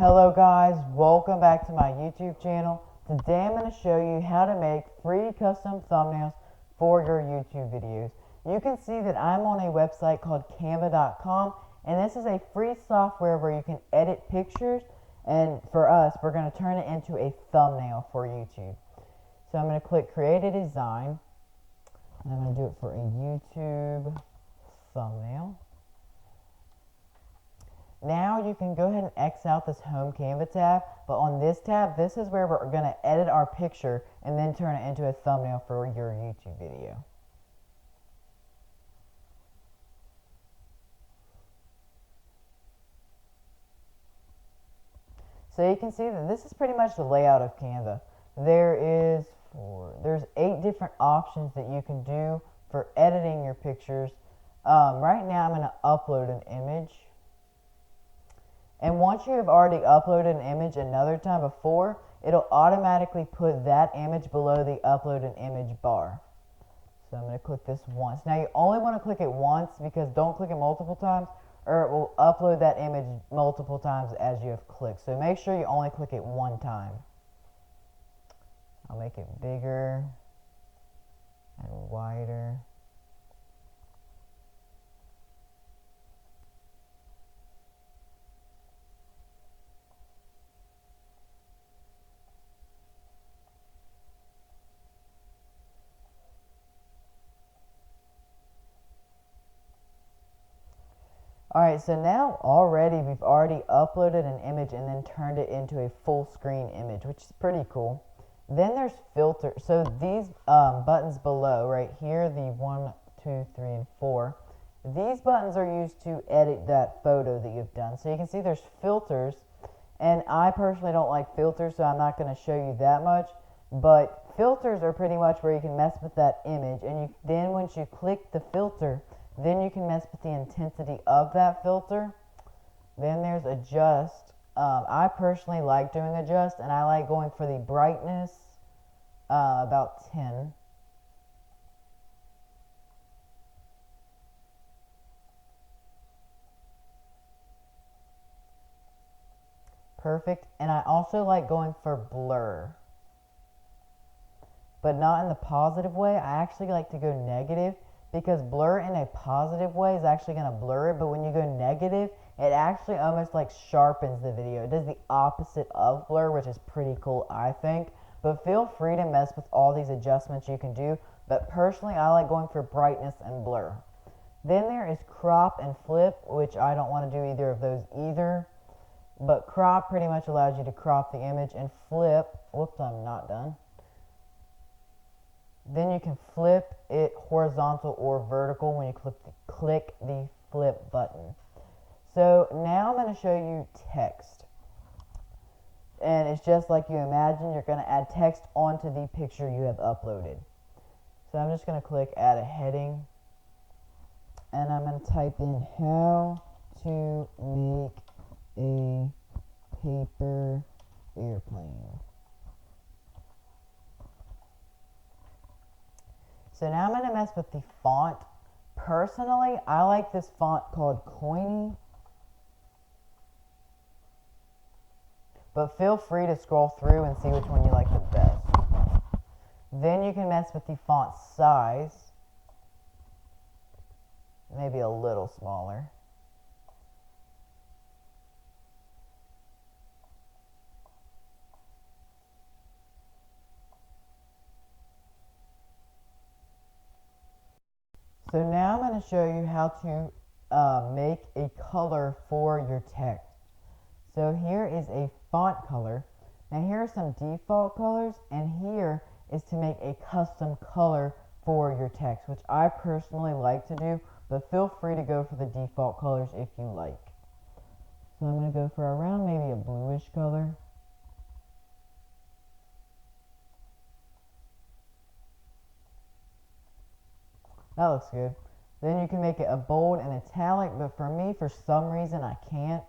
Hello guys, welcome back to my YouTube channel. Today I'm going to show you how to make free custom thumbnails for your YouTube videos. You can see that I'm on a website called Canva.com, and this is a free software where you can edit pictures, and for us, we're going to turn it into a thumbnail for YouTube. So I'm going to click Create a Design, and I'm going to do it for a YouTube thumbnail. Now you can go ahead and X out this Home Canva tab, but on this tab, this is where we're going to edit our picture and then turn it into a thumbnail for your YouTube video. So you can see that this is pretty much the layout of Canva. There's 8 different options that you can do for editing your pictures. Right now I'm going to upload an image. And once you have already uploaded an image another time before, it'll automatically put that image below the upload an image bar. So I'm going to click this once. Now you only want to click it once, because don't click it multiple times or it will upload that image multiple times as you have clicked. So make sure you only click it one time. I'll make it bigger and wider. Alright, so now we've already uploaded an image and then turned it into a full screen image, which is pretty cool. Then there's filter. So these buttons below, right here, the 1, 2, 3, and 4, these buttons are used to edit that photo that you've done. So you can see there's filters, and I personally don't like filters, so I'm not going to show you that much. But filters are pretty much where you can mess with that image, and then once you click the filter, then you can mess with the intensity of that filter. Then there's adjust. I personally like doing adjust, and I like going for the brightness about 10. Perfect. And I also like going for blur, but not in the positive way. I actually like to go negative, because blur in a positive way is actually going to blur it, but when you go negative, it actually almost like sharpens the video. It does the opposite of blur, which is pretty cool, I think. But feel free to mess with all these adjustments you can do, but personally I like going for brightness and blur. Then there is crop and flip, which I don't want to do either of those either. But crop pretty much allows you to crop the image, and flip, whoops, I'm not done. Then you can flip it horizontal or vertical when you click the flip button. So now I'm going to show you text. And it's just like you imagine. You're going to add text onto the picture you have uploaded. So I'm just going to click add a heading. And I'm going to type in how to make a paper airplane. So now I'm going to mess with the font. Personally, I like this font called Coiny, but feel free to scroll through and see which one you like the best. Then you can mess with the font size, maybe a little smaller. So now I'm going to show you how to make a color for your text. So here is a font color. Now here are some default colors, and here is to make a custom color for your text, which I personally like to do, but feel free to go for the default colors if you like. So I'm going to go for around maybe a bluish color. That looks good. Then you can make it a bold and italic, but for me, for some reason, I can't.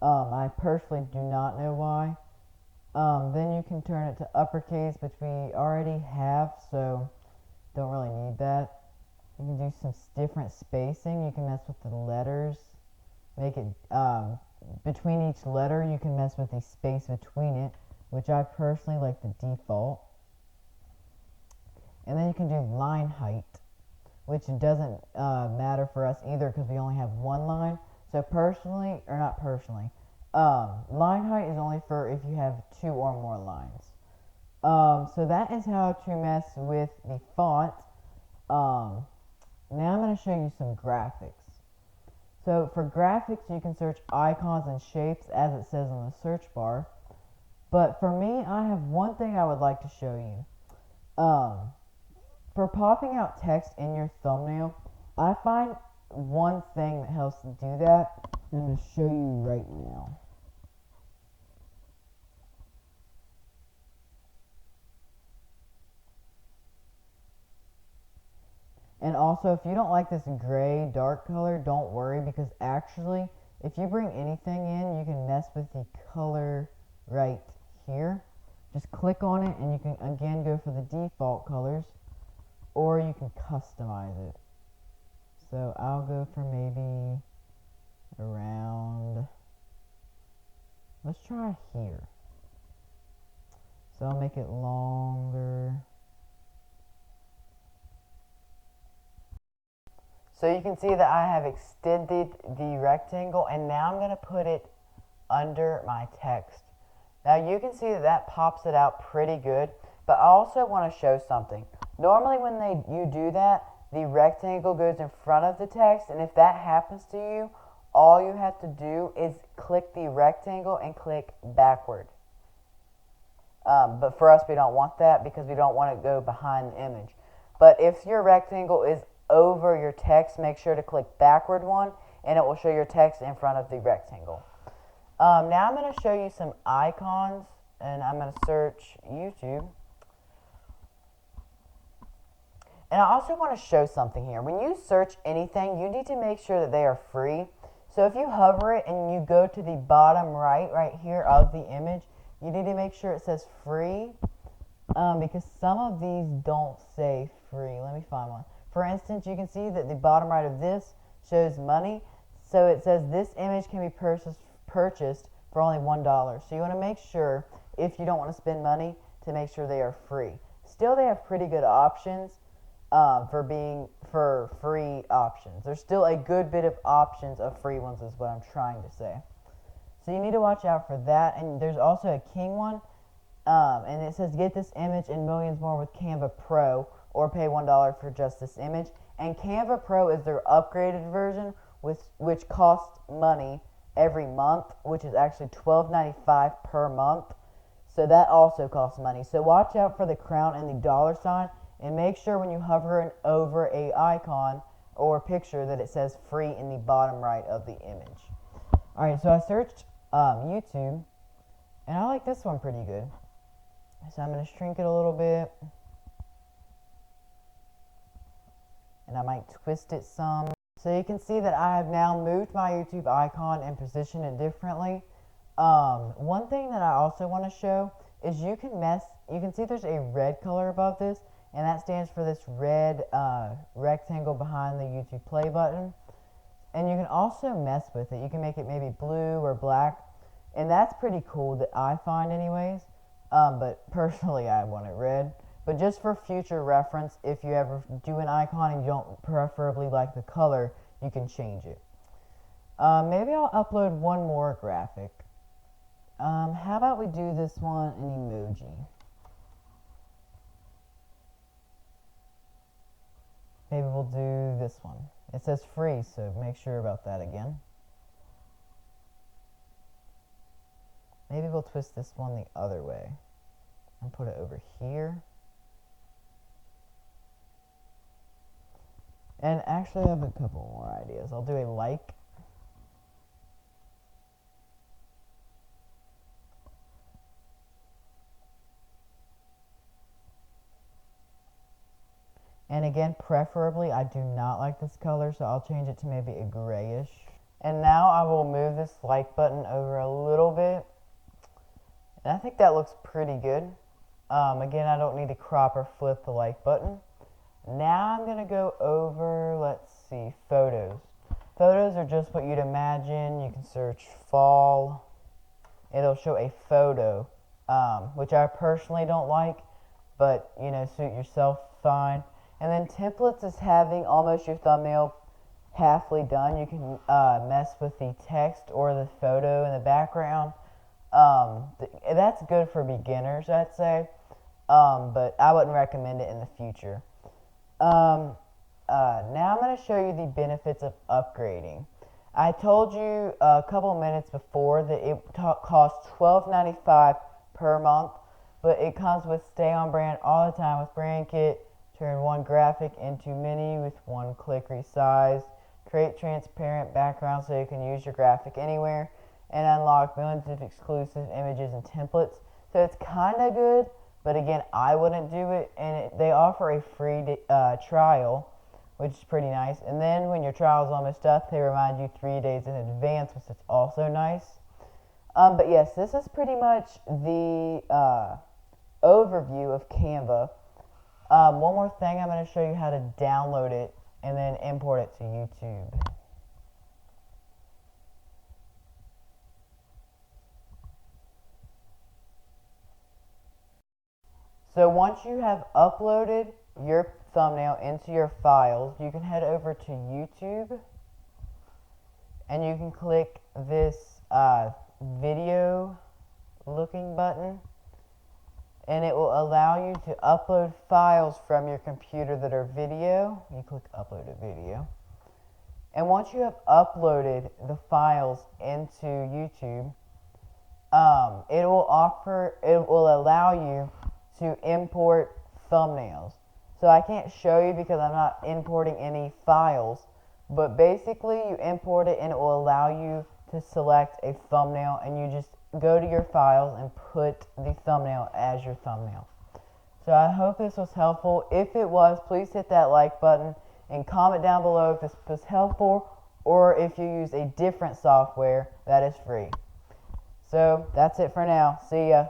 I personally do not know why. Then you can turn it to uppercase, which we already have, so don't really need that. You can do some different spacing. You can mess with the letters, make it between each letter, you can mess with the space between it, which I personally like the default. And then you can do line height, which doesn't matter for us either because we only have one line. So personally, or not personally, line height is only for if you have 2 or more lines. So that is how to mess with the font. Now I'm going to show you some graphics. So for graphics, you can search icons and shapes as it says on the search bar. But for me, I have one thing I would like to show you. For popping out text in your thumbnail, I find one thing that helps to do that, and I'm going to show you right now. And also, if you don't like this gray dark color, don't worry, because actually, if you bring anything in, you can mess with the color right here. Just click on it, and you can again go for the default colors, or you can customize it. So I'll go for maybe around, let's try here. So I'll make it longer. So you can see that I have extended the rectangle, and now I'm going to put it under my text. Now you can see that that pops it out pretty good, but I also want to show something. Normally when you do that, the rectangle goes in front of the text, and if that happens to you, all you have to do is click the rectangle and click backward. But for us, we don't want that because we don't want to go behind the image. But if your rectangle is over your text, make sure to click backward one, and it will show your text in front of the rectangle. Now I'm going to show you some icons, and I'm going to search YouTube. And I also want to show something here. When you search anything, you need to make sure that they are free. So if you hover it and you go to the bottom right here of the image, you need to make sure it says free, because some of these don't say free. Let me find one. For instance, you can see that the bottom right of this shows money. So it says this image can be purchased for only $1. So you want to make sure, if you don't want to spend money, to make sure they are free. Still, they have pretty good options for free options. There's still a good bit of options of free ones is what I'm trying to say. So you need to watch out for that. And there's also a King one, and it says get this image and millions more with Canva Pro, or pay $1 for just this image. And Canva Pro is their upgraded version, which costs money every month, which is actually $12.95 per month. So that also costs money. So watch out for the crown and the dollar sign, and make sure when you hover over a icon or picture that it says free in the bottom right of the image. Alright, so I searched YouTube, and I like this one pretty good. So I'm going to shrink it a little bit. And I might twist it some. So you can see that I have now moved my YouTube icon and positioned it differently. One thing that I also want to show is you can see there's a red color above this, and that stands for this red rectangle behind the YouTube play button. And you can also mess with it. You can make it maybe blue or black, and that's pretty cool that I find anyways. But personally I want it red. But just for future reference, if you ever do an icon and you don't preferably like the color, you can change it. Maybe I'll upload one more graphic. How about we do this one in emoji? Maybe we'll do this one. It says free, so make sure about that again. Maybe we'll twist this one the other way and put it over here. And actually I have a couple more ideas. I'll do a like. And again, preferably, I do not like this color, so I'll change it to maybe a grayish. And now I will move this like button over a little bit. And I think that looks pretty good. Again, I don't need to crop or flip the like button. Now I'm going to go over, let's see, photos. Photos are just what you'd imagine. You can search fall. It'll show a photo, which I personally don't like, but you know, suit yourself fine. And then templates is having almost your thumbnail halfway done. You can mess with the text or the photo in the background. That's good for beginners, I'd say, but I wouldn't recommend it in the future. Now I'm going to show you the benefits of upgrading. I told you a couple minutes before that it costs $12.95 per month, but it comes with stay on brand all the time with brand kit, turn one graphic into many with one click resize, create transparent background so you can use your graphic anywhere, and unlock millions of exclusive images and templates. So it's kind of good, but again, I wouldn't do it, and they offer a free trial, which is pretty nice. And then when your trial is almost up, they remind you 3 days in advance, which is also nice. But yes, this is pretty much the overview of Canva. One more thing, I'm going to show you how to download it and then import it to YouTube. So once you have uploaded your thumbnail into your files, you can head over to YouTube and you can click this video looking button, and it will allow you to upload files from your computer that are video. You click upload a video, and once you have uploaded the files into YouTube, it will allow you to import thumbnails. So I can't show you because I'm not importing any files, but basically you import it and it will allow you to select a thumbnail, and you just go to your files and put the thumbnail as your thumbnail. So I hope this was helpful. If it was, please hit that like button and comment down below if this was helpful or if you use a different software that is free. So that's it for now. See ya.